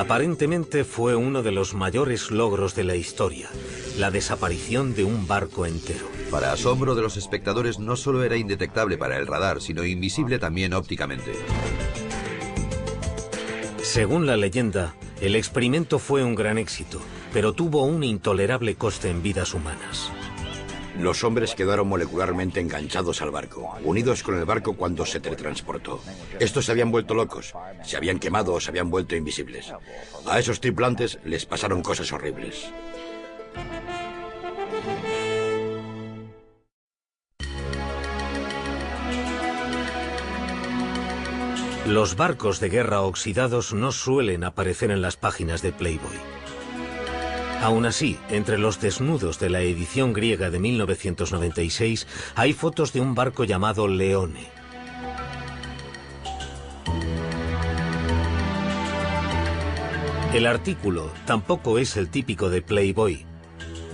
Aparentemente fue uno de los mayores logros de la historia, la desaparición de un barco entero. Para asombro de los espectadores, no solo era indetectable para el radar, sino invisible también ópticamente. Según la leyenda, el experimento fue un gran éxito, pero tuvo un intolerable coste en vidas humanas. Los hombres quedaron molecularmente enganchados al barco, unidos con el barco cuando se teletransportó. Estos se habían vuelto locos, se habían quemado o se habían vuelto invisibles. A esos tripulantes les pasaron cosas horribles. Los barcos de guerra oxidados no suelen aparecer en las páginas de Playboy. Aún así, entre los desnudos de la edición griega de 1996 hay fotos de un barco llamado Leone. El artículo tampoco es el típico de Playboy.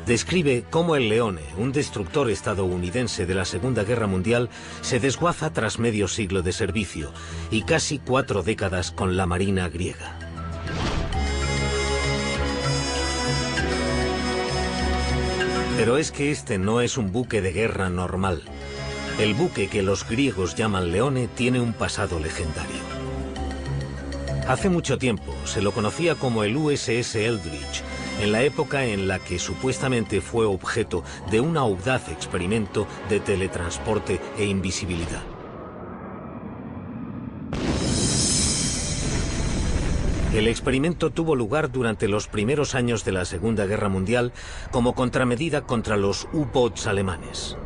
Describe cómo el Leone, un destructor estadounidense de la Segunda Guerra Mundial, se desguaza tras medio siglo de servicio y casi 4 décadas con la Marina griega. Pero es que este no es un buque de guerra normal. El buque que los griegos llaman Leone tiene un pasado legendario. Hace mucho tiempo se lo conocía como el USS Eldridge, en la época en la que supuestamente fue objeto de un audaz experimento de teletransporte e invisibilidad. El experimento tuvo lugar durante los primeros años de la Segunda Guerra Mundial como contramedida contra los U-boats alemanes.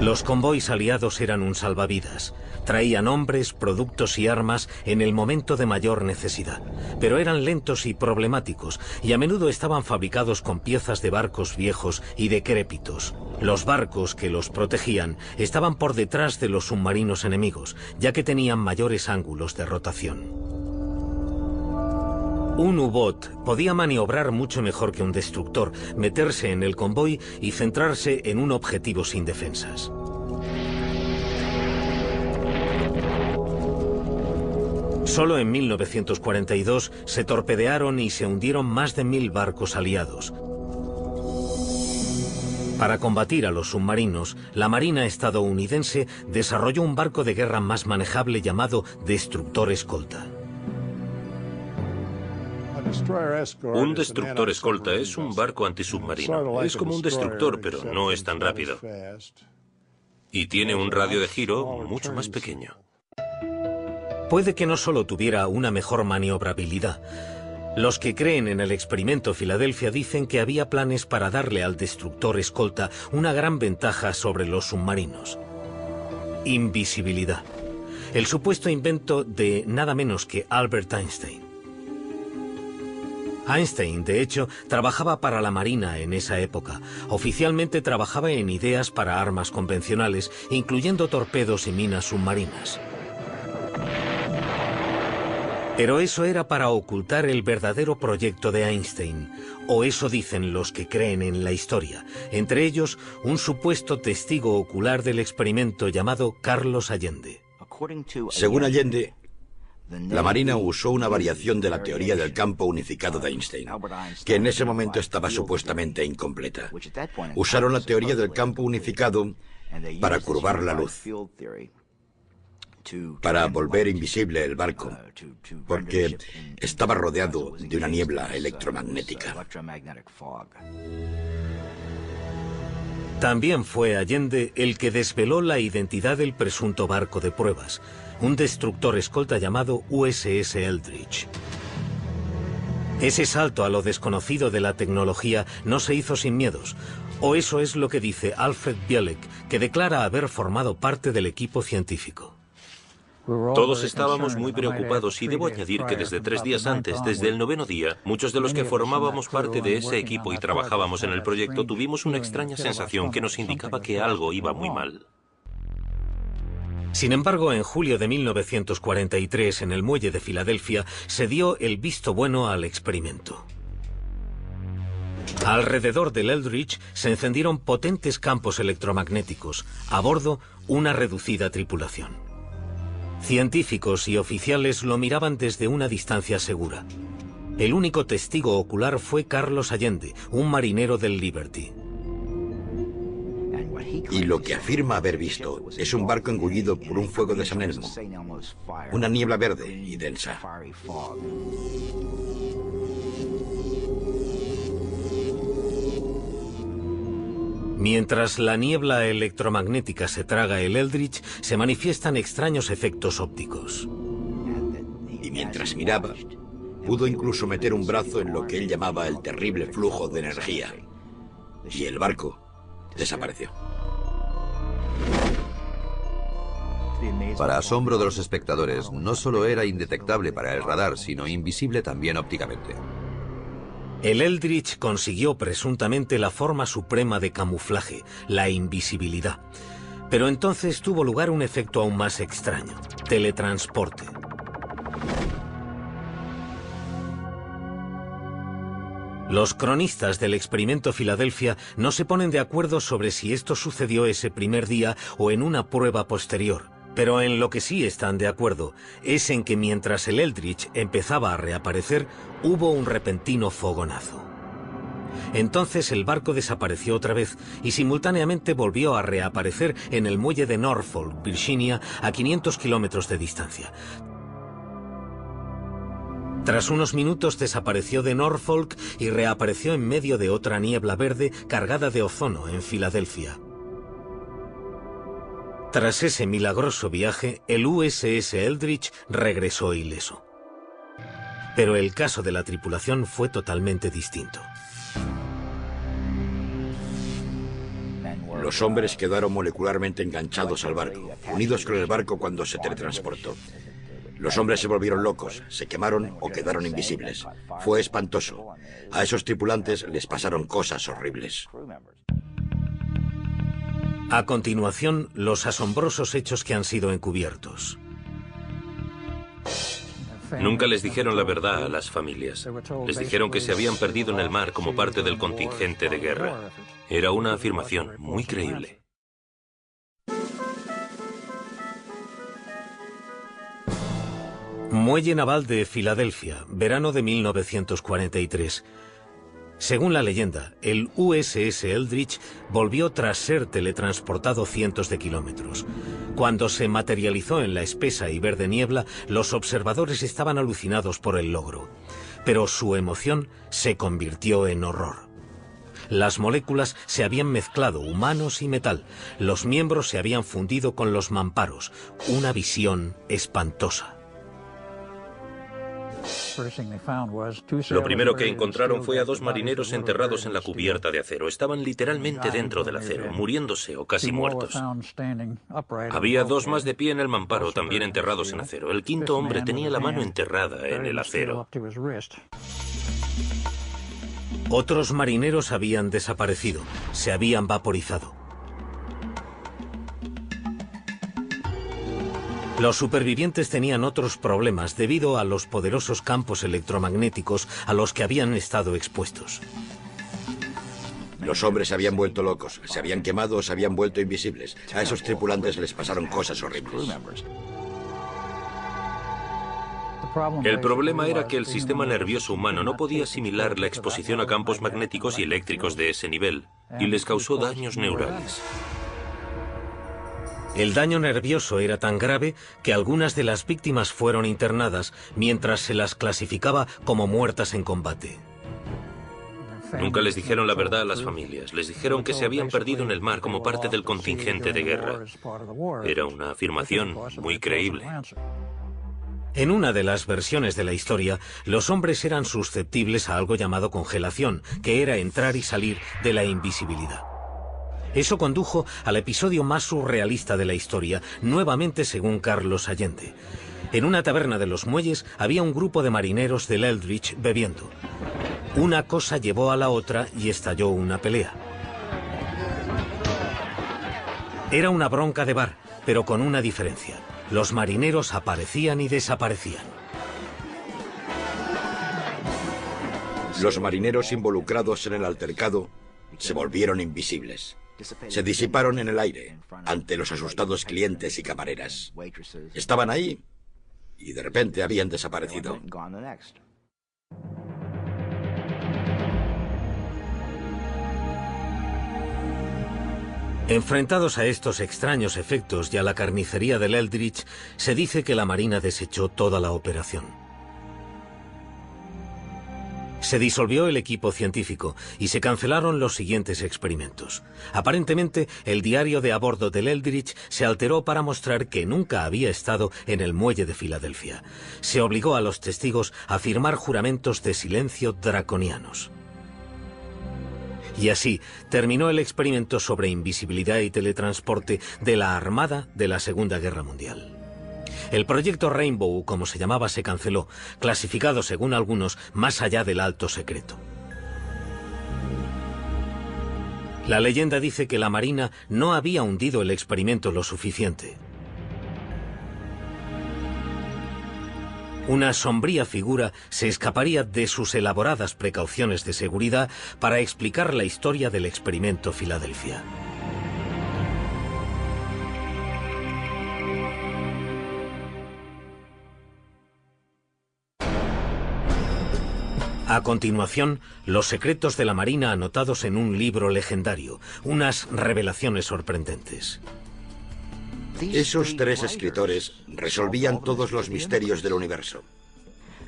Los convoys aliados eran un salvavidas. Traían hombres, productos y armas en el momento de mayor necesidad, pero eran lentos y problemáticos y a menudo estaban fabricados con piezas de barcos viejos y decrépitos. Los barcos que los protegían estaban por detrás de los submarinos enemigos, ya que tenían mayores ángulos de rotación. Un U-boat podía maniobrar mucho mejor que un destructor, meterse en el convoy y centrarse en un objetivo sin defensas. Solo en 1942 se torpedearon y se hundieron más de 1000 barcos aliados. Para combatir a los submarinos, la Marina estadounidense desarrolló un barco de guerra más manejable llamado destructor escolta. Un destructor escolta es un barco antisubmarino. Es como un destructor, pero no es tan rápido. Y tiene un radio de giro mucho más pequeño. Puede que no solo tuviera una mejor maniobrabilidad. Los que creen en el experimento Filadelfia dicen que había planes para darle al destructor escolta una gran ventaja sobre los submarinos. Invisibilidad. El supuesto invento de nada menos que Albert Einstein. Einstein, de hecho, trabajaba para la Marina en esa época. Oficialmente trabajaba en ideas para armas convencionales, incluyendo torpedos y minas submarinas. Pero eso era para ocultar el verdadero proyecto de Einstein, o eso dicen los que creen en la historia, entre ellos un supuesto testigo ocular del experimento llamado Carlos Allende. Según Allende, la Marina usó una variación de la teoría del campo unificado de Einstein, que en ese momento estaba supuestamente incompleta. Usaron la teoría del campo unificado para curvar la luz, para volver invisible el barco, porque estaba rodeado de una niebla electromagnética. También fue Allende el que desveló la identidad del presunto barco de pruebas, un destructor escolta llamado USS Eldridge. Ese salto a lo desconocido de la tecnología no se hizo sin miedos, o eso es lo que dice Alfred Bielek, que declara haber formado parte del equipo científico. Todos estábamos muy preocupados y debo añadir que desde 3 días antes, desde el 9º día, muchos de los que formábamos parte de ese equipo y trabajábamos en el proyecto tuvimos una extraña sensación que nos indicaba que algo iba muy mal. Sin embargo, en julio de 1943, en el muelle de Filadelfia, se dio el visto bueno al experimento. Alrededor del Eldridge se encendieron potentes campos electromagnéticos. A bordo, una reducida tripulación. Científicos y oficiales lo miraban desde una distancia segura. El único testigo ocular fue Carlos Allende, un marinero del Liberty. Y lo que afirma haber visto es un barco engullido por un fuego de San Elmo, una niebla verde y densa. Mientras la niebla electromagnética se traga el Eldridge, se manifiestan extraños efectos ópticos. Y mientras miraba, pudo incluso meter un brazo en lo que él llamaba el terrible flujo de energía. Y el barco desapareció. Para asombro de los espectadores, no solo era indetectable para el radar, sino invisible también ópticamente. El Eldridge consiguió presuntamente la forma suprema de camuflaje, la invisibilidad. Pero entonces tuvo lugar un efecto aún más extraño: teletransporte. Los cronistas del experimento Filadelfia no se ponen de acuerdo sobre si esto sucedió ese primer día o en una prueba posterior. Pero en lo que sí están de acuerdo es en que mientras el Eldridge empezaba a reaparecer, hubo un repentino fogonazo. Entonces el barco desapareció otra vez y simultáneamente volvió a reaparecer en el muelle de Norfolk, Virginia, a 500 kilómetros de distancia. Tras unos minutos desapareció de Norfolk y reapareció en medio de otra niebla verde cargada de ozono en Filadelfia. Tras ese milagroso viaje, el USS Eldridge regresó ileso. Pero el caso de la tripulación fue totalmente distinto. Los hombres quedaron molecularmente enganchados al barco, unidos con el barco cuando se teletransportó. Los hombres se volvieron locos, se quemaron o quedaron invisibles. Fue espantoso. A esos tripulantes les pasaron cosas horribles. A continuación, los asombrosos hechos que han sido encubiertos. Nunca les dijeron la verdad a las familias. Les dijeron que se habían perdido en el mar como parte del contingente de guerra. Era una afirmación muy creíble. Muelle Naval de Filadelfia, verano de 1943. Según la leyenda, el USS Eldridge volvió tras ser teletransportado cientos de kilómetros. Cuando se materializó en la espesa y verde niebla, los observadores estaban alucinados por el logro. Pero su emoción se convirtió en horror. Las moléculas se habían mezclado, humanos y metal. Los miembros se habían fundido con los mamparos. Una visión espantosa. Lo primero que encontraron fue a dos marineros enterrados en la cubierta de acero. Estaban literalmente dentro del acero, muriéndose o casi muertos. Había dos más de pie en el mamparo, también enterrados en acero. El quinto hombre tenía la mano enterrada en el acero. Otros marineros habían desaparecido, se habían vaporizado. Los supervivientes tenían otros problemas debido a los poderosos campos electromagnéticos a los que habían estado expuestos. Los hombres se habían vuelto locos, se habían quemado o se habían vuelto invisibles. A esos tripulantes les pasaron cosas horribles. El problema era que el sistema nervioso humano no podía asimilar la exposición a campos magnéticos y eléctricos de ese nivel, y les causó daños neurales. El daño nervioso era tan grave que algunas de las víctimas fueron internadas mientras se las clasificaba como muertas en combate. Nunca les dijeron la verdad a las familias. Les dijeron que se habían perdido en el mar como parte del contingente de guerra. Era una afirmación muy creíble. En una de las versiones de la historia, los hombres eran susceptibles a algo llamado congelación, que era entrar y salir de la invisibilidad. Eso condujo al episodio más surrealista de la historia, nuevamente según Carlos Allende. En una taberna de los muelles había un grupo de marineros del Eldridge bebiendo. Una cosa llevó a la otra y estalló una pelea. Era una bronca de bar, pero con una diferencia. Los marineros aparecían y desaparecían. Los marineros involucrados en el altercado se volvieron invisibles. Se disiparon en el aire ante los asustados clientes y camareras. Estaban ahí y de repente habían desaparecido. Enfrentados a estos extraños efectos y a la carnicería del Eldridge, se dice que la Marina desechó toda la operación. Se disolvió el equipo científico y se cancelaron los siguientes experimentos. Aparentemente, el diario de a bordo del Eldridge se alteró para mostrar que nunca había estado en el muelle de Filadelfia. Se obligó a los testigos a firmar juramentos de silencio draconianos. Y así terminó el experimento sobre invisibilidad y teletransporte de la Armada de la Segunda Guerra Mundial. El proyecto Rainbow, como se llamaba, se canceló, clasificado según algunos más allá del alto secreto. La leyenda dice que la Marina no había hundido el experimento lo suficiente. Una sombría figura se escaparía de sus elaboradas precauciones de seguridad para explicar la historia del experimento Filadelfia. A continuación, los secretos de la Marina anotados en un libro legendario, unas revelaciones sorprendentes. Esos tres escritores resolvían todos los misterios del universo.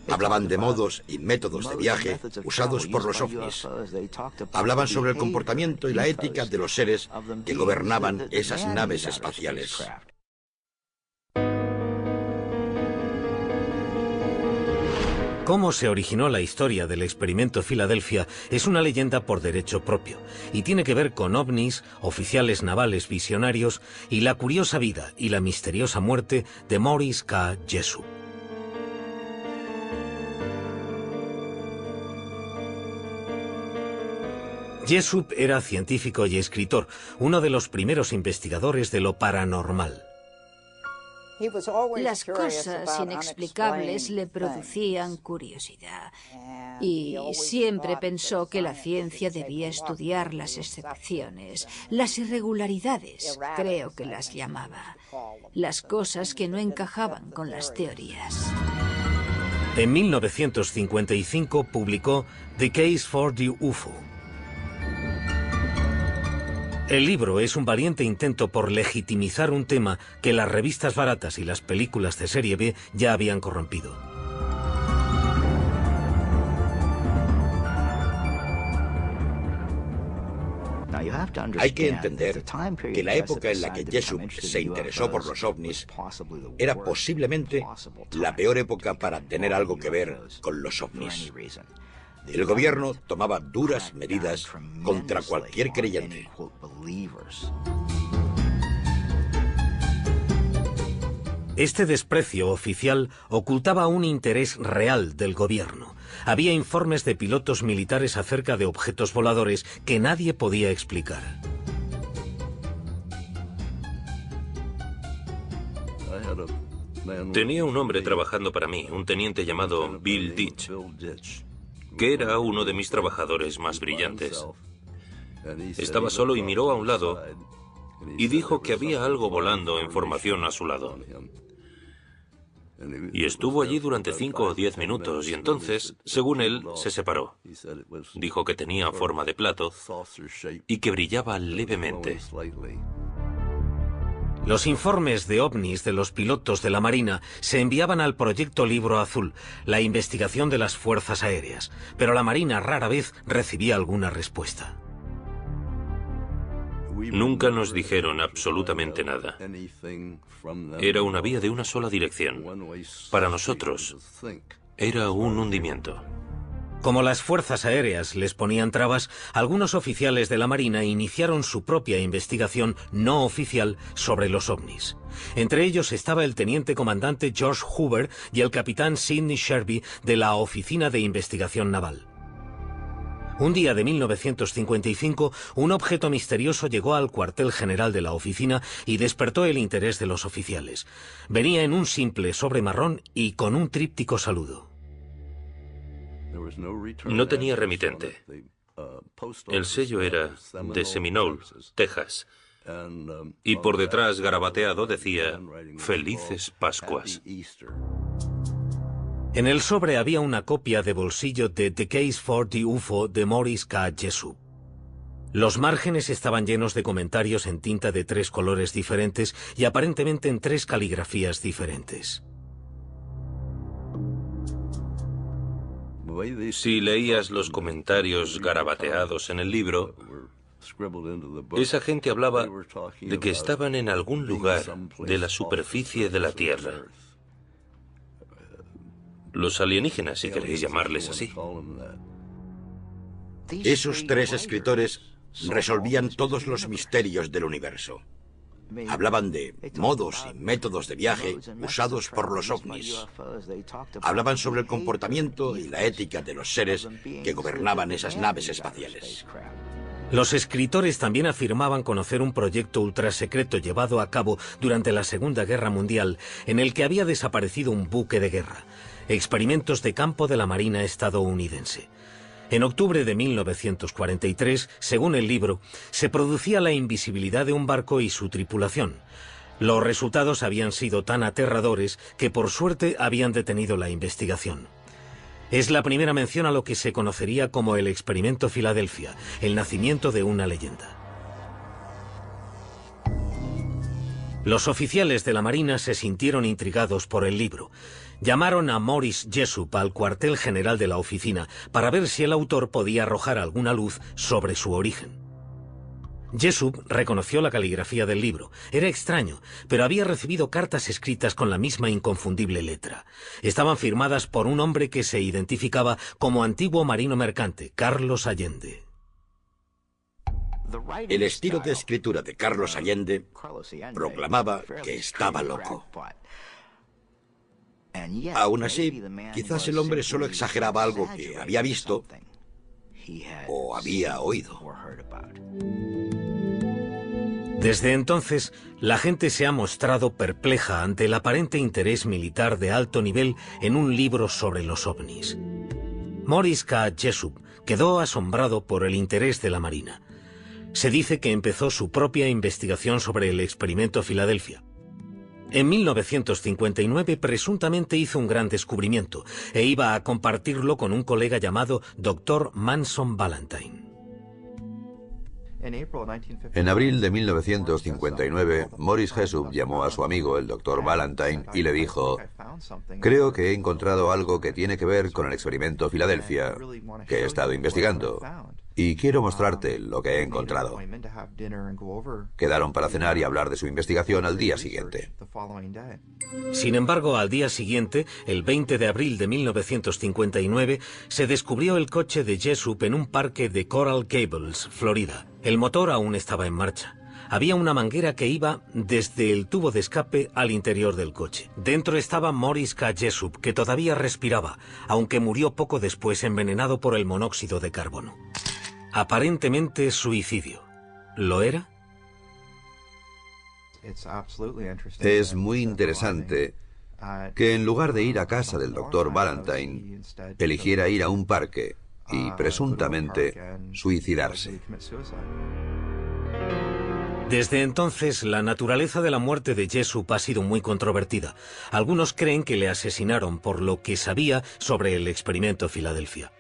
Hablaban de modos y métodos de viaje usados por los ovnis. Hablaban sobre el comportamiento y la ética de los seres que gobernaban esas naves espaciales. Cómo se originó la historia del experimento Filadelfia es una leyenda por derecho propio y tiene que ver con ovnis, oficiales navales visionarios y la curiosa vida y la misteriosa muerte de Maurice K. Jessup. Jessup era científico y escritor, uno de los primeros investigadores de lo paranormal. Las cosas inexplicables le producían curiosidad y siempre pensó que la ciencia debía estudiar las excepciones, las irregularidades, creo que las llamaba, las cosas que no encajaban con las teorías. En 1955 publicó The Case for the UFO. El libro es un valiente intento por legitimizar un tema que las revistas baratas y las películas de serie B ya habían corrompido. Hay que entender que la época en la que Jessup se interesó por los ovnis era posiblemente la peor época para tener algo que ver con los ovnis. El gobierno tomaba duras medidas contra cualquier creyente. Este desprecio oficial ocultaba un interés real del gobierno. Había informes de pilotos militares acerca de objetos voladores que nadie podía explicar. Tenía un hombre trabajando para mí, un teniente llamado Bill Ditch, que era uno de mis trabajadores más brillantes. Estaba solo y miró a un lado y dijo que había algo volando en formación a su lado. Y estuvo allí durante 5 o 10 minutos y entonces, según él, se separó. Dijo que tenía forma de plato y que brillaba levemente. Los informes de ovnis de los pilotos de la Marina se enviaban al Proyecto Libro Azul, la investigación de las fuerzas aéreas, pero la Marina rara vez recibía alguna respuesta. Nunca nos dijeron absolutamente nada. Era una vía de una sola dirección. Para nosotros, era un hundimiento. Como las fuerzas aéreas les ponían trabas, algunos oficiales de la Marina iniciaron su propia investigación no oficial sobre los ovnis. Entre ellos estaba el teniente comandante George Hoover y el capitán Sidney Sherby de la Oficina de Investigación Naval. Un día de 1955, un objeto misterioso llegó al cuartel general de la oficina y despertó el interés de los oficiales. Venía en un simple sobre marrón y con un tríptico saludo. No tenía remitente. El sello era de Seminole, Texas, y por detrás, garabateado, decía Felices Pascuas. En el sobre había una copia de bolsillo de The Case for the UFO de Morris K. Jessup. Los márgenes estaban llenos de comentarios en tinta de 3 colores diferentes y aparentemente en 3 caligrafías diferentes. Si leías los comentarios garabateados en el libro, esa gente hablaba de que estaban en algún lugar de la superficie de la Tierra. Los alienígenas, si queréis llamarles así. Esos 3 escritores resolvían todos los misterios del universo. Hablaban de modos y métodos de viaje usados por los ovnis. Hablaban sobre el comportamiento y la ética de los seres que gobernaban esas naves espaciales. Los escritores también afirmaban conocer un proyecto ultrasecreto llevado a cabo durante la Segunda Guerra Mundial en el que había desaparecido un buque de guerra. Experimentos de campo de la Marina estadounidense. En octubre de 1943, según el libro, se producía la invisibilidad de un barco y su tripulación. Los resultados habían sido tan aterradores que por suerte habían detenido la investigación. Es la primera mención a lo que se conocería como el Experimento Filadelfia, el nacimiento de una leyenda. Los oficiales de la Marina se sintieron intrigados por el libro. Llamaron a Morris Jessup al cuartel general de la oficina para ver si el autor podía arrojar alguna luz sobre su origen. Jessup reconoció la caligrafía del libro. Era extraño, pero había recibido cartas escritas con la misma inconfundible letra. Estaban firmadas por un hombre que se identificaba como antiguo marino mercante, Carlos Allende. El estilo de escritura de Carlos Allende proclamaba que estaba loco. Aún así, quizás el hombre solo exageraba algo que había visto o había oído. Desde entonces, la gente se ha mostrado perpleja ante el aparente interés militar de alto nivel en un libro sobre los ovnis. Morris K. Jessup quedó asombrado por el interés de la Marina. Se dice que empezó su propia investigación sobre el experimento Filadelfia. En 1959 presuntamente hizo un gran descubrimiento e iba a compartirlo con un colega llamado Dr. Manson Valentine. En abril de 1959, Morris Jessup llamó a su amigo, el Dr. Valentine, y le dijo: creo que he encontrado algo que tiene que ver con el experimento Filadelfia, que he estado investigando, y quiero mostrarte lo que he encontrado. Quedaron para cenar y hablar de su investigación al día siguiente. Sin embargo, al día siguiente, el 20 de abril de 1959, se descubrió el coche de Jessup en un parque de Coral Gables, Florida. El motor aún estaba en marcha. Había una manguera que iba desde el tubo de escape al interior del coche. Dentro estaba Morris K. Jessup, que todavía respiraba, aunque murió poco después envenenado por el monóxido de carbono. Aparentemente suicidio. ¿Lo era? Es muy interesante que en lugar de ir a casa del Dr. Valentine, eligiera ir a un parque y presuntamente suicidarse. Desde entonces, la naturaleza de la muerte de Jessup ha sido muy controvertida. Algunos creen que le asesinaron por lo que sabía sobre el experimento Filadelfia.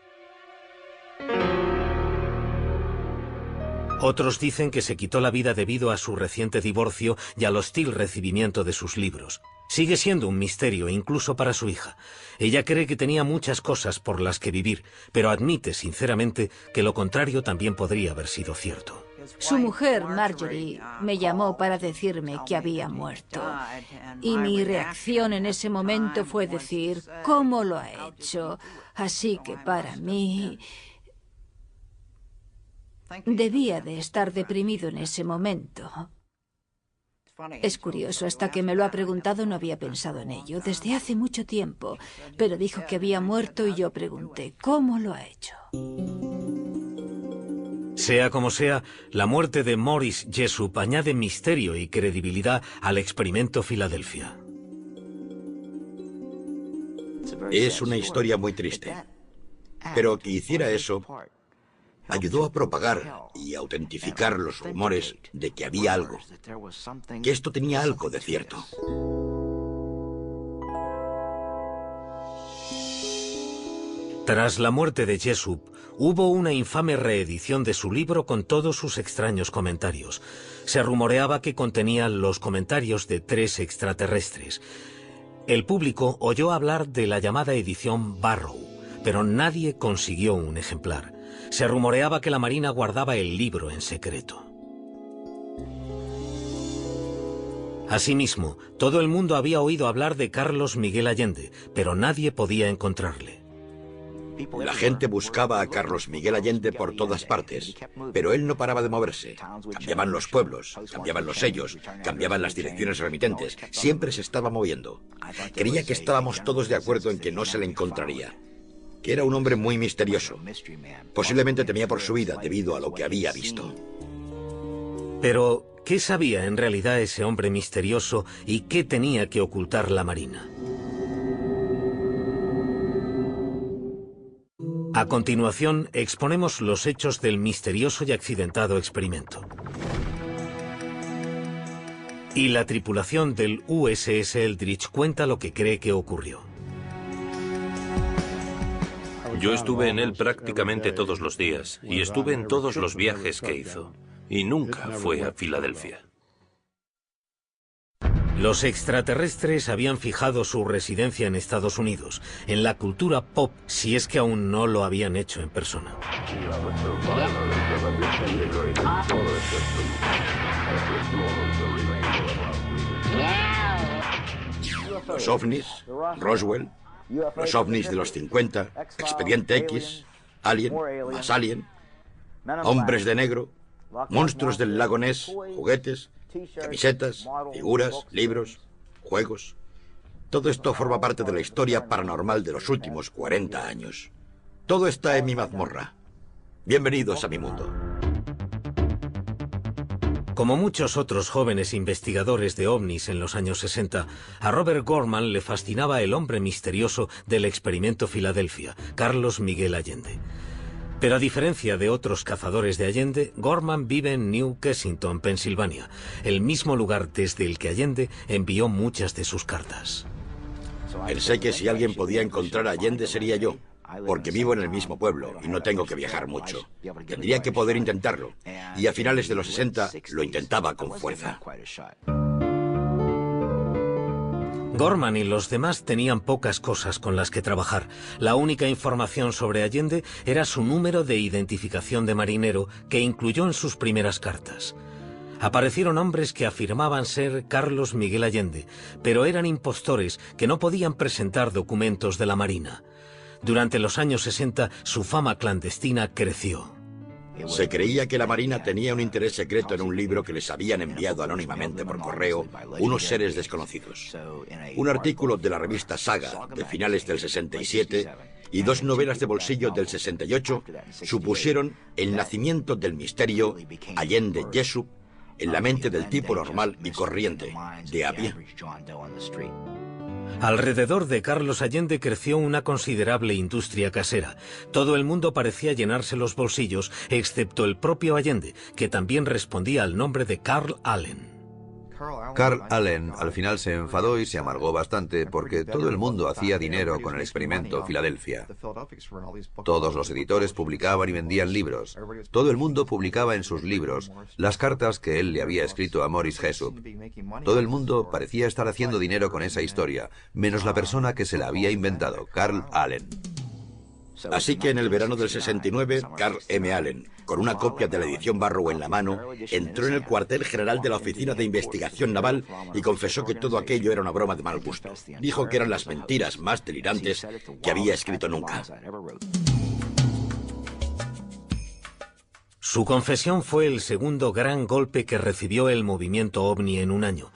Otros dicen que se quitó la vida debido a su reciente divorcio y al hostil recibimiento de sus libros. Sigue siendo un misterio incluso para su hija. Ella cree que tenía muchas cosas por las que vivir, pero admite sinceramente que lo contrario también podría haber sido cierto. Su mujer, Marjorie, me llamó para decirme que había muerto. Y mi reacción en ese momento fue decir, ¿cómo lo ha hecho? Así que para mí debía de estar deprimido en ese momento. Es curioso, hasta que me lo ha preguntado no había pensado en ello, desde hace mucho tiempo. Pero dijo que había muerto y yo pregunté, ¿cómo lo ha hecho? Sea como sea, la muerte de Morris Jessup añade misterio y credibilidad al experimento Filadelfia. Es una historia muy triste. Pero que hiciera eso ayudó a propagar y autentificar los rumores de que había algo, que esto tenía algo de cierto. Tras la muerte de Jessup, hubo una infame reedición de su libro con todos sus extraños comentarios. Se rumoreaba que contenía los comentarios de 3 extraterrestres. El público oyó hablar de la llamada edición Barrow, pero nadie consiguió un ejemplar. Se rumoreaba que la Marina guardaba el libro en secreto. Asimismo, todo el mundo había oído hablar de Carlos Miguel Allende, pero nadie podía encontrarle. La gente buscaba a Carlos Miguel Allende por todas partes, pero él no paraba de moverse. Cambiaban los pueblos, cambiaban los sellos, cambiaban las direcciones remitentes. Siempre se estaba moviendo. Creía que estábamos todos de acuerdo en que no se le encontraría, que era un hombre muy misterioso. Posiblemente temía por su vida debido a lo que había visto. Pero, ¿qué sabía en realidad ese hombre misterioso y qué tenía que ocultar la Marina? A continuación, exponemos los hechos del misterioso y accidentado experimento. Y la tripulación del USS Eldridge cuenta lo que cree que ocurrió. Yo estuve en él prácticamente todos los días y estuve en todos los viajes que hizo. Y nunca fue a Filadelfia. Los extraterrestres habían fijado su residencia en Estados Unidos, en la cultura pop, si es que aún no lo habían hecho en persona. Los ovnis, Roswell, los ovnis de los 50, Expediente X, Alien, más Alien, hombres de negro, monstruos del lago Ness, juguetes, camisetas, figuras, libros, juegos. Todo esto forma parte de la historia paranormal de los últimos 40 años. Todo está en mi mazmorra. Bienvenidos a mi mundo. Como muchos otros jóvenes investigadores de ovnis en los años 60, a Robert Gorman le fascinaba el hombre misterioso del experimento Filadelfia, Carlos Miguel Allende. Pero a diferencia de otros cazadores de Allende, Gorman vive en New Kensington, Pensilvania, el mismo lugar desde el que Allende envió muchas de sus cartas. Pensé que si alguien podía encontrar a Allende sería yo, porque vivo en el mismo pueblo y no tengo que viajar mucho. Tendría que poder intentarlo, y a finales de los 60 lo intentaba con fuerza. Gorman y los demás tenían pocas cosas con las que trabajar. La única información sobre Allende era su número de identificación de marinero, que incluyó en sus primeras cartas. Aparecieron hombres que afirmaban ser Carlos Miguel Allende, pero eran impostores que no podían presentar documentos de la Marina. Durante los años 60, su fama clandestina creció. Se creía que la Marina tenía un interés secreto en un libro que les habían enviado anónimamente por correo unos seres desconocidos. Un artículo de la revista Saga de finales del 67 y 2 novelas de bolsillo del 68 supusieron el nacimiento del misterio Allende Jessup en la mente del tipo normal y corriente, de a pie. Alrededor de Carlos Allende creció una considerable industria casera. Todo el mundo parecía llenarse los bolsillos, excepto el propio Allende, que también respondía al nombre de Carl Allen. Carl Allen al final se enfadó y se amargó bastante porque todo el mundo hacía dinero con el experimento Filadelfia. Todos los editores publicaban y vendían libros. Todo el mundo publicaba en sus libros las cartas que él le había escrito a Morris Jessup. Todo el mundo parecía estar haciendo dinero con esa historia, menos la persona que se la había inventado, Carl Allen. Así que en el verano del 69, Carl M. Allen, con una copia de la edición Barrow en la mano, entró en el cuartel general de la Oficina de Investigación Naval y confesó que todo aquello era una broma de mal gusto. Dijo que eran las mentiras más delirantes que había escrito nunca. Su confesión fue el segundo gran golpe que recibió el movimiento OVNI en un año.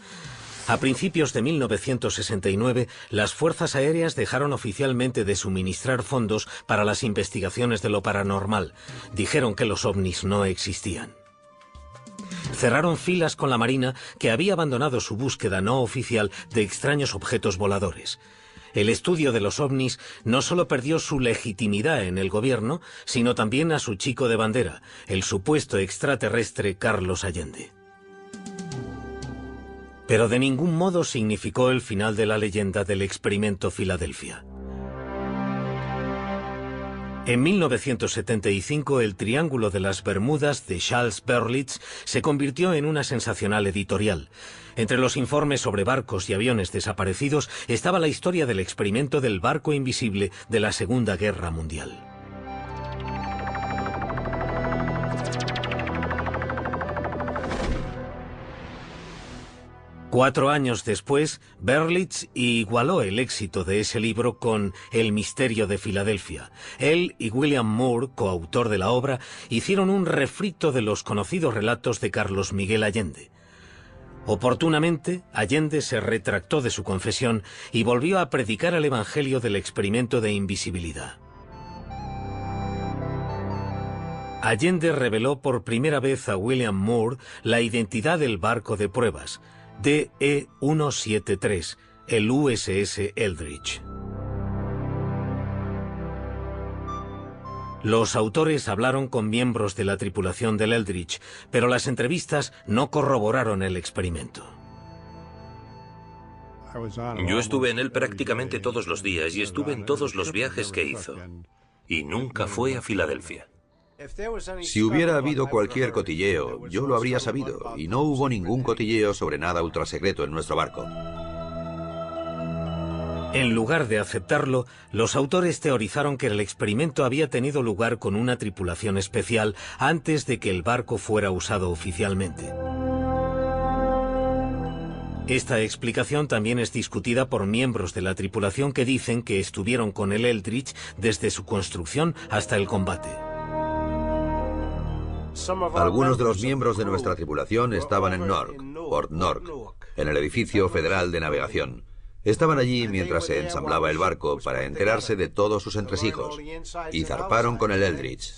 A principios de 1969, las fuerzas aéreas dejaron oficialmente de suministrar fondos para las investigaciones de lo paranormal. Dijeron que los ovnis no existían. Cerraron filas con la Marina, que había abandonado su búsqueda no oficial de extraños objetos voladores. El estudio de los ovnis no solo perdió su legitimidad en el gobierno, sino también a su chico de bandera, el supuesto extraterrestre Carlos Allende. Pero de ningún modo significó el final de la leyenda del experimento Filadelfia. En 1975, el Triángulo de las Bermudas de Charles Berlitz se convirtió en una sensacional editorial. Entre los informes sobre barcos y aviones desaparecidos estaba la historia del experimento del barco invisible de la Segunda Guerra Mundial. Cuatro años después, Berlitz igualó el éxito de ese libro con El misterio de Filadelfia. Él y William Moore, coautor de la obra, hicieron un refrito de los conocidos relatos de Carlos Miguel Allende. Oportunamente, Allende se retractó de su confesión y volvió a predicar el evangelio del experimento de invisibilidad. Allende reveló por primera vez a William Moore la identidad del barco de pruebas, DE-173, el USS Eldridge. Los autores hablaron con miembros de la tripulación del Eldridge, pero las entrevistas no corroboraron el experimento. Yo estuve en él prácticamente todos los días y estuve en todos los viajes que hizo. Y nunca fue a Filadelfia. Si hubiera habido cualquier cotilleo, yo lo habría sabido, y no hubo ningún cotilleo sobre nada ultrasecreto en nuestro barco. En lugar de aceptarlo, los autores teorizaron que el experimento había tenido lugar con una tripulación especial antes de que el barco fuera usado oficialmente. Esta explicación también es discutida por miembros de la tripulación que dicen que estuvieron con el Eldridge desde su construcción hasta el combate. Algunos de los miembros de nuestra tripulación estaban en Newark, Port Newark, en el edificio federal de navegación. Estaban allí mientras se ensamblaba el barco para enterarse de todos sus entresijos, y zarparon con el Eldridge.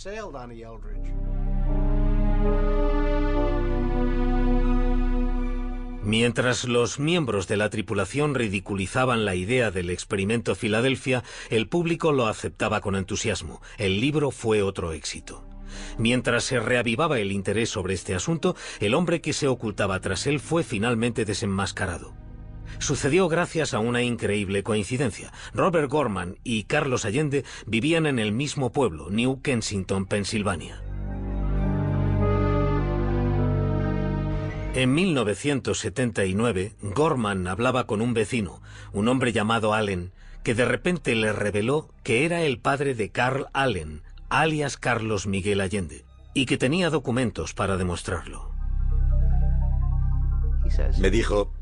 Mientras los miembros de la tripulación ridiculizaban la idea del experimento Filadelfia, el público lo aceptaba con entusiasmo. El libro fue otro éxito. Mientras se reavivaba el interés sobre este asunto, el hombre que se ocultaba tras él fue finalmente desenmascarado. Sucedió gracias a una increíble coincidencia. Robert Gorman y Carlos Allende vivían en el mismo pueblo, New Kensington, Pensilvania. En 1979, Gorman hablaba con un vecino, un hombre llamado Allen, que de repente le reveló que era el padre de Carl Allen, alias Carlos Miguel Allende, y que tenía documentos para demostrarlo. Me dijo: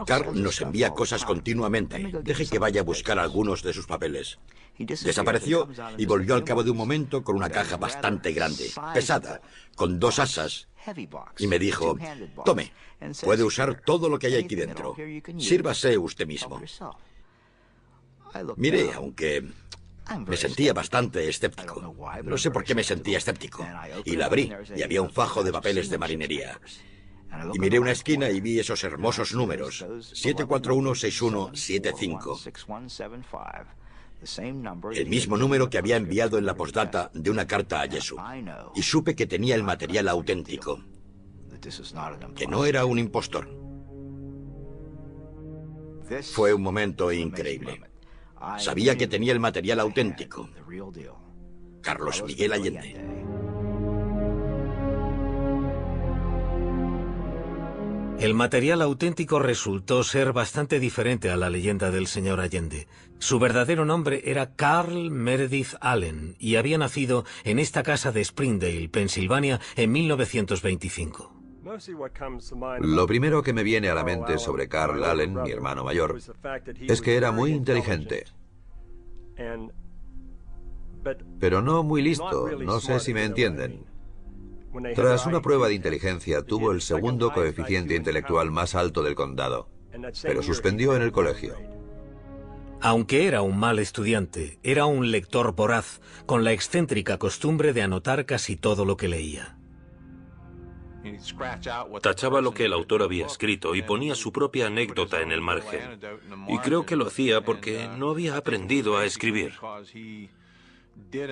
Carl nos envía cosas continuamente. Deje que vaya a buscar algunos de sus papeles. Desapareció y volvió al cabo de un momento con una caja bastante grande, pesada, con 2 asas, y me dijo: tome, puede usar todo lo que hay aquí dentro. Sírvase usted mismo. Miré, aunque me sentía bastante escéptico. No sé por qué me sentía escéptico. Y la abrí, y había un fajo de papeles de marinería. Y miré una esquina y vi esos hermosos números: 7416175. El mismo número que había enviado en la postdata de una carta a Jesús. Y supe que tenía el material auténtico, que no era un impostor. Fue un momento increíble. Sabía que tenía el material auténtico. Carlos Miguel Allende. El material auténtico resultó ser bastante diferente a la leyenda del señor Allende. Su verdadero nombre era Carl Meredith Allen y había nacido en esta casa de Springdale, Pensilvania, en 1925. Lo primero que me viene a la mente sobre Carl Allen, mi hermano mayor, es que era muy inteligente, pero no muy listo, no sé si me entienden. Tras una prueba de inteligencia, tuvo el segundo coeficiente intelectual más alto del condado, pero suspendió en el colegio. Aunque era un mal estudiante, era un lector voraz, con la excéntrica costumbre de anotar casi todo lo que leía. Tachaba lo que el autor había escrito y ponía su propia anécdota en el margen. Y creo que lo hacía porque no había aprendido a escribir.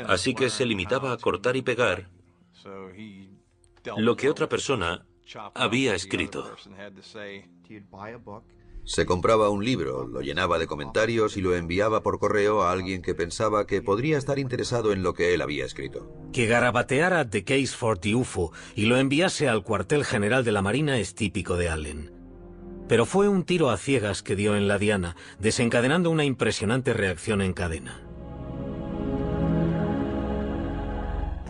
Así que se limitaba a cortar y pegar lo que otra persona había escrito. Se compraba un libro, lo llenaba de comentarios y lo enviaba por correo a alguien que pensaba que podría estar interesado en lo que él había escrito. Que garabateara The Case for the UFO y lo enviase al cuartel general de la Marina es típico de Allen. Pero fue un tiro a ciegas que dio en la diana, desencadenando una impresionante reacción en cadena.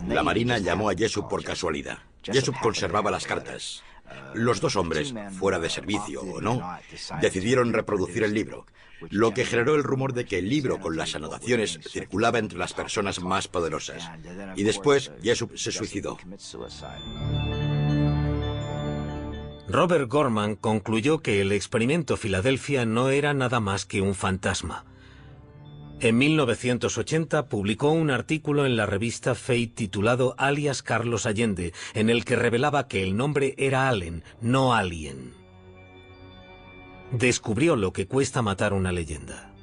La Marina llamó a Jessup por casualidad. Jessup conservaba las cartas. Los dos hombres, fuera de servicio o no, decidieron reproducir el libro, lo que generó el rumor de que el libro con las anotaciones circulaba entre las personas más poderosas. Y después, Jessup se suicidó. Robert Gorman concluyó que el experimento Filadelfia no era nada más que un fantasma. En 1980 publicó un artículo en la revista Fate titulado Alias Carlos Allende, en el que revelaba que el nombre era Allen, no Alien. Descubrió lo que cuesta matar una leyenda.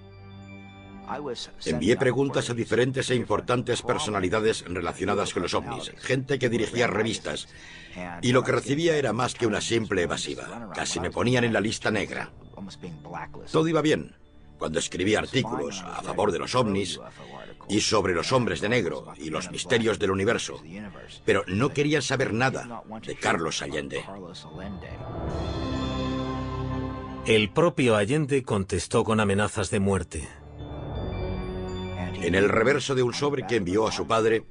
Envié preguntas a diferentes e importantes personalidades relacionadas con los ovnis, gente que dirigía revistas, y lo que recibía era más que una simple evasiva. Casi me ponían en la lista negra. Todo iba bien cuando escribía artículos a favor de los ovnis y sobre los hombres de negro y los misterios del universo, pero no querían saber nada de Carlos Allende. El propio Allende contestó con amenazas de muerte. En el reverso de un sobre que envió a su padre,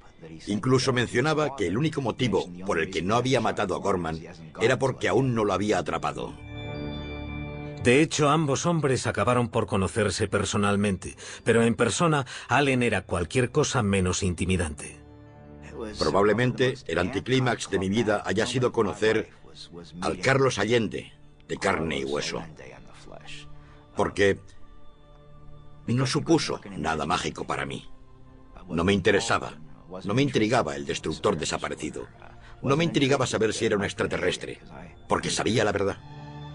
incluso mencionaba que el único motivo por el que no había matado a Gorman era porque aún no lo había atrapado. De hecho, ambos hombres acabaron por conocerse personalmente, pero en persona Allen era cualquier cosa menos intimidante. Probablemente el anticlímax de mi vida haya sido conocer al Carlos Allende de carne y hueso, porque no supuso nada mágico para mí. No me interesaba, no me intrigaba el destructor desaparecido, no me intrigaba saber si era un extraterrestre, porque sabía la verdad.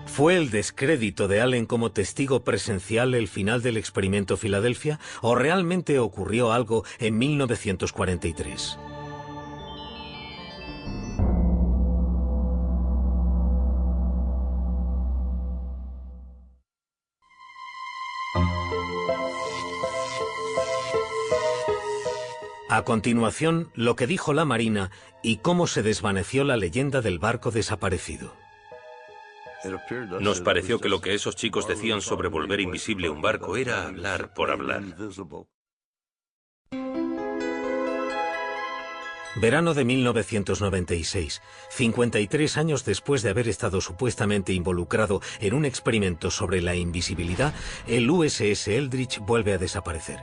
¿Fue el descrédito de Allen como testigo presencial el final del experimento Filadelfia o realmente ocurrió algo en 1943? A continuación, lo que dijo la Marina y cómo se desvaneció la leyenda del barco desaparecido. Nos pareció que lo que esos chicos decían sobre volver invisible un barco era hablar por hablar. Verano de 1996, 53 años después de haber estado supuestamente involucrado en un experimento sobre la invisibilidad, el USS Eldridge vuelve a desaparecer.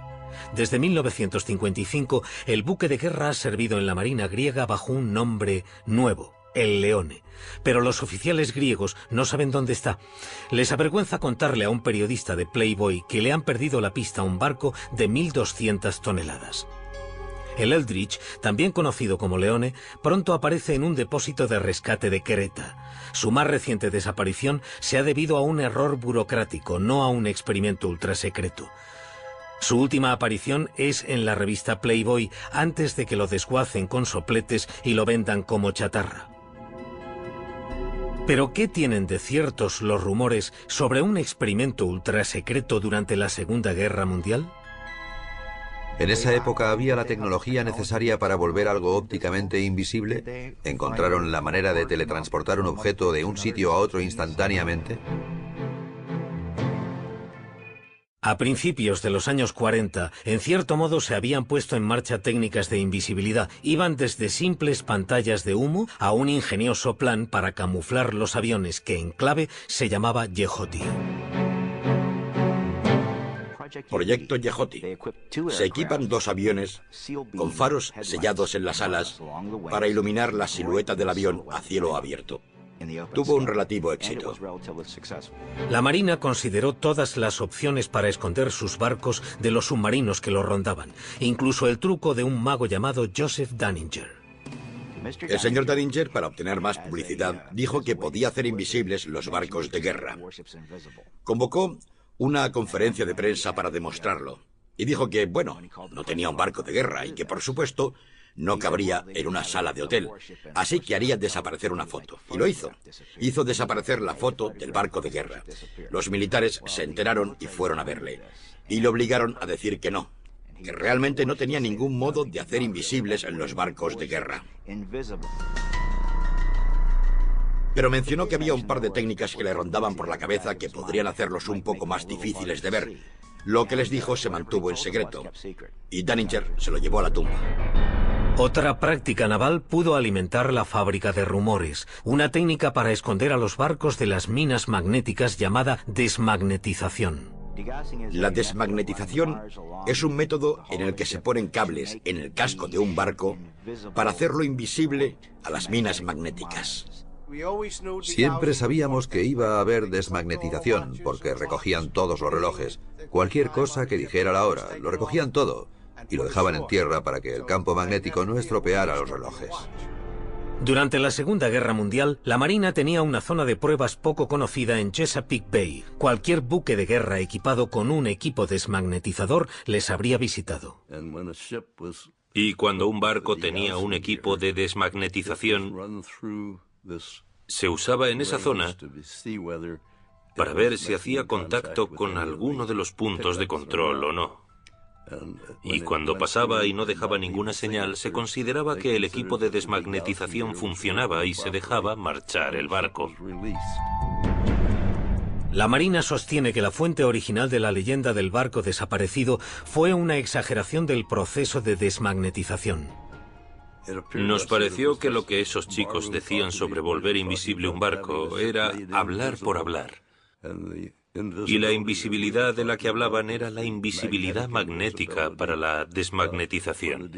Desde 1955, el buque de guerra ha servido en la Marina griega bajo un nombre nuevo, el Leone. Pero los oficiales griegos no saben dónde está. Les avergüenza contarle a un periodista de Playboy que le han perdido la pista a un barco de 1.200 toneladas. El Eldridge, también conocido como Leone, pronto aparece en un depósito de rescate de Creta. Su más reciente desaparición se ha debido a un error burocrático, no a un experimento ultrasecreto. Su última aparición es en la revista Playboy antes de que lo desguacen con sopletes y lo vendan como chatarra. ¿Pero qué tienen de ciertos los rumores sobre un experimento ultrasecreto durante la Segunda Guerra Mundial? En esa época había la tecnología necesaria para volver algo ópticamente invisible. ¿Encontraron la manera de teletransportar un objeto de un sitio a otro instantáneamente? A principios de los años 40, en cierto modo se habían puesto en marcha técnicas de invisibilidad. Iban desde simples pantallas de humo a un ingenioso plan para camuflar los aviones que en clave se llamaba Yehoti. Proyecto Yehoti. Se equipan dos aviones con faros sellados en las alas para iluminar la silueta del avión a cielo abierto. Tuvo un relativo éxito. La Marina consideró todas las opciones para esconder sus barcos de los submarinos que los rondaban, incluso el truco de un mago llamado Joseph Dunninger. El señor Daninger, para obtener más publicidad, dijo que podía hacer invisibles los barcos de guerra. Convocó una conferencia de prensa para demostrarlo. Y dijo que, bueno, no tenía un barco de guerra y que, por supuesto, no cabría en una sala de hotel. Así que haría desaparecer una foto. Y lo hizo. Hizo desaparecer la foto del barco de guerra. Los militares se enteraron y fueron a verle. Y le obligaron a decir que no, que realmente no tenía ningún modo de hacer invisibles los barcos de guerra. Pero mencionó que había un par de técnicas que le rondaban por la cabeza que podrían hacerlos un poco más difíciles de ver. Lo que les dijo se mantuvo en secreto. Y Daninger se lo llevó a la tumba. Otra práctica naval pudo alimentar la fábrica de rumores, una técnica para esconder a los barcos de las minas magnéticas llamada desmagnetización. La desmagnetización es un método en el que se ponen cables en el casco de un barco para hacerlo invisible a las minas magnéticas. Siempre sabíamos que iba a haber desmagnetización, porque recogían todos los relojes. Cualquier cosa que dijera la hora, lo recogían todo, y lo dejaban en tierra para que el campo magnético no estropeara los relojes. Durante la Segunda Guerra Mundial, la Marina tenía una zona de pruebas poco conocida en Chesapeake Bay. Cualquier buque de guerra equipado con un equipo desmagnetizador les habría visitado. Y cuando un barco tenía un equipo de desmagnetización, se usaba en esa zona para ver si hacía contacto con alguno de los puntos de control o no. Y cuando pasaba y no dejaba ninguna señal, se consideraba que el equipo de desmagnetización funcionaba y se dejaba marchar el barco. La Marina sostiene que la fuente original de la leyenda del barco desaparecido fue una exageración del proceso de desmagnetización. Nos pareció que lo que esos chicos decían sobre volver invisible un barco era hablar por hablar. Y la invisibilidad de la que hablaban era la invisibilidad magnética para la desmagnetización.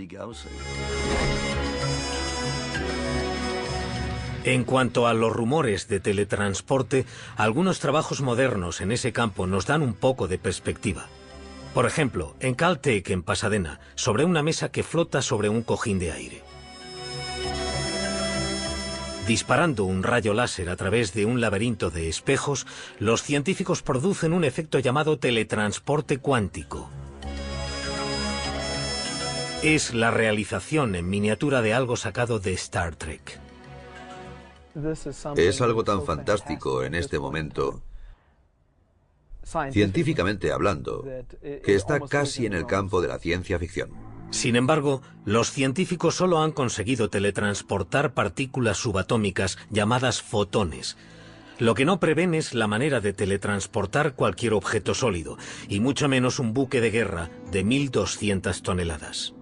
En cuanto a los rumores de teletransporte, algunos trabajos modernos en ese campo nos dan un poco de perspectiva. Por ejemplo, en Caltech, en Pasadena, sobre una mesa que flota sobre un cojín de aire. Disparando un rayo láser a través de un laberinto de espejos, los científicos producen un efecto llamado teletransporte cuántico. Es la realización en miniatura de algo sacado de Star Trek. Es algo tan fantástico en este momento, científicamente hablando, que está casi en el campo de la ciencia ficción. Sin embargo, los científicos solo han conseguido teletransportar partículas subatómicas llamadas fotones. Lo que no prevén es la manera de teletransportar cualquier objeto sólido, y mucho menos un buque de guerra de 1.200 toneladas.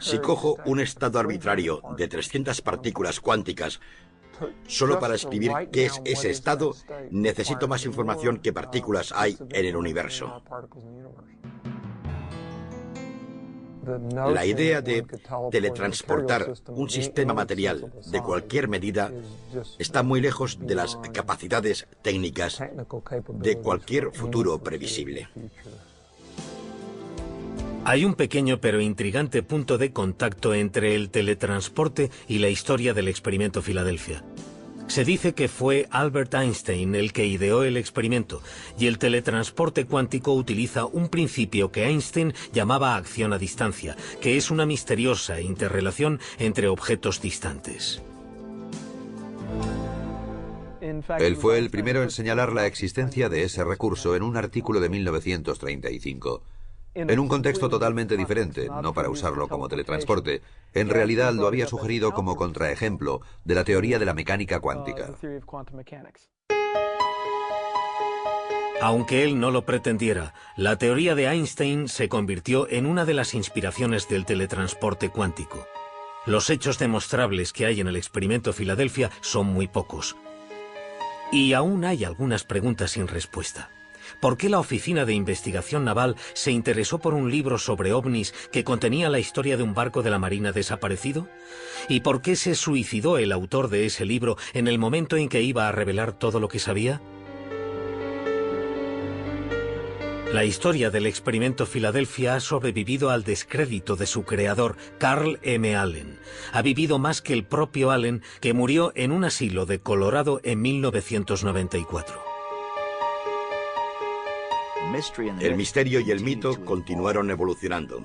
Si cojo un estado arbitrario de 300 partículas cuánticas solo para escribir qué es ese estado, necesito más información que partículas hay en el universo. La idea de teletransportar un sistema material de cualquier medida está muy lejos de las capacidades técnicas de cualquier futuro previsible. Hay un pequeño pero intrigante punto de contacto entre el teletransporte y la historia del experimento Filadelfia. Se dice que fue Albert Einstein el que ideó el experimento, y el teletransporte cuántico utiliza un principio que Einstein llamaba acción a distancia, que es una misteriosa interrelación entre objetos distantes. Él fue el primero en señalar la existencia de ese recurso en un artículo de 1935. En un contexto totalmente diferente, no para usarlo como teletransporte. En realidad lo había sugerido como contraejemplo de la teoría de la mecánica cuántica. Aunque él no lo pretendiera, la teoría de Einstein se convirtió en una de las inspiraciones del teletransporte cuántico. Los hechos demostrables que hay en el experimento Filadelfia son muy pocos. Y aún hay algunas preguntas sin respuesta. ¿Por qué la Oficina de Investigación Naval se interesó por un libro sobre ovnis que contenía la historia de un barco de la Marina desaparecido? ¿Y por qué se suicidó el autor de ese libro en el momento en que iba a revelar todo lo que sabía? La historia del experimento Filadelfia ha sobrevivido al descrédito de su creador, Carl M. Allen. Ha vivido más que el propio Allen, que murió en un asilo de Colorado en 1994. El misterio y el mito continuaron evolucionando.